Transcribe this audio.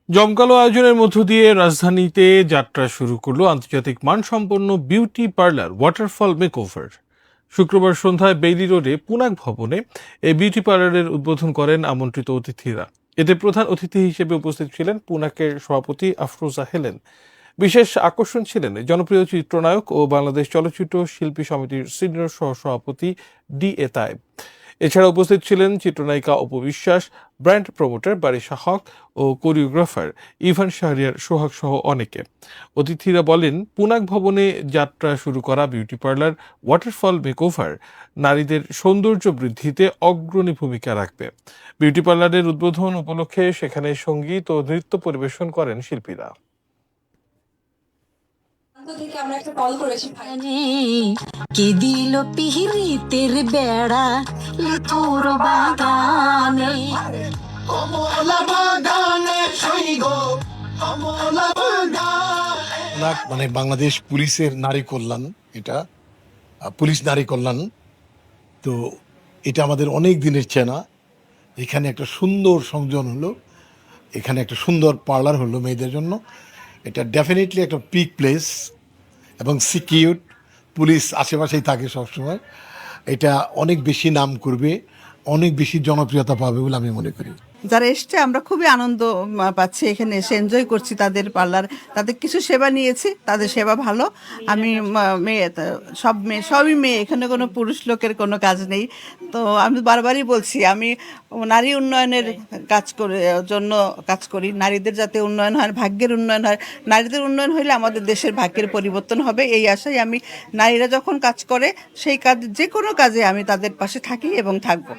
জমকালো আয়োজনের মধ্য দিয়ে রাজধানীতে যাত্রা শুরু করলো আন্তর্জাতিক মানসম্পন্ন বিউটি পার্লার ওয়াটারফল মেকওভার। শুক্রবার সন্ধ্যায় বেইলি রোডে পুনাক ভবনে এই বিউটি পার্লারের উদ্বোধন করেন আমন্ত্রিত অতিথিরা। এতে প্রধান অতিথি হিসেবে উপস্থিত ছিলেন পুনাকের সভাপতি আফরোজা হেলেন। বিশেষ আকর্ষণ ছিলেন জনপ্রিয় চিত্রনায়ক ও বাংলাদেশ চলচ্চিত্র শিল্পী সমিতির সিনিয়র সহসভাপতি DA তায়েব। এছাড়া উপস্থিত ছিলেন চিত্রনায়িকা অপু বিশ্বাস, ব্র্যান্ড প্রমোটার বারিশা হক ও কোরিওগ্রাফার ইভান শাহরিয়ার সোহাগ সহ অনেকে। অতিথিরা বলেন, পুনাক ভবনে যাত্রা শুরু করা বিউটি পার্লার ওয়াটারফল মেকওভার নারীদের সৌন্দর্য বৃদ্ধিতে অগ্রণী ভূমিকা রাখবে। বিউটি পার্লারের উদ্বোধন উপলক্ষে সেখানে সঙ্গীত ও নৃত্য পরিবেশন করেন শিল্পীরা। থেকে আমরা একটা কল করেছি কে দিল পিহিরিতের বেড়া তোর বাগানে মানে বাংলাদেশ পুলিশের নারী কল্যাণ, এটা পুলিশ নারী কল্যাণ। তো এটা আমাদের অনেক দিনের চেনা। এখানে একটা সুন্দর সংযোজন হলো, এখানে একটা সুন্দর পার্লার হলো মেয়েদের জন্য। এটা ডেফিনেটলি একটা পিক প্লেস এবং সিকিউর, পুলিশ আশেপাশেই থাকে সবসময়। এটা অনেক বেশি নাম করবে, অনেক বেশি জনপ্রিয়তা পাবে বলে আমি মনে করি। যারা এসছে আমরা খুবই আনন্দ পাচ্ছি, এখানে এসে এনজয় করছি তাদের পার্লার, তাদের কিছু সেবা নিয়েছি, তাদের সেবা ভালো। আমি সবই মেয়ে, এখানে কোনো পুরুষ লোকের কোনো কাজ নেই। তো আমি বারবারই বলছি, আমি নারী উন্নয়নের জন্য কাজ করি। নারীদের যাতে উন্নয়ন হয়, ভাগ্যের উন্নয়ন হয়। নারীদের উন্নয়ন হলে আমাদের দেশের ভাগ্যের পরিবর্তন হবে, এই আশায় আমি নারীরা যখন কাজ করে সেই কাজ, যে কোনো কাজে আমি তাদের পাশে থাকি এবং থাকবো।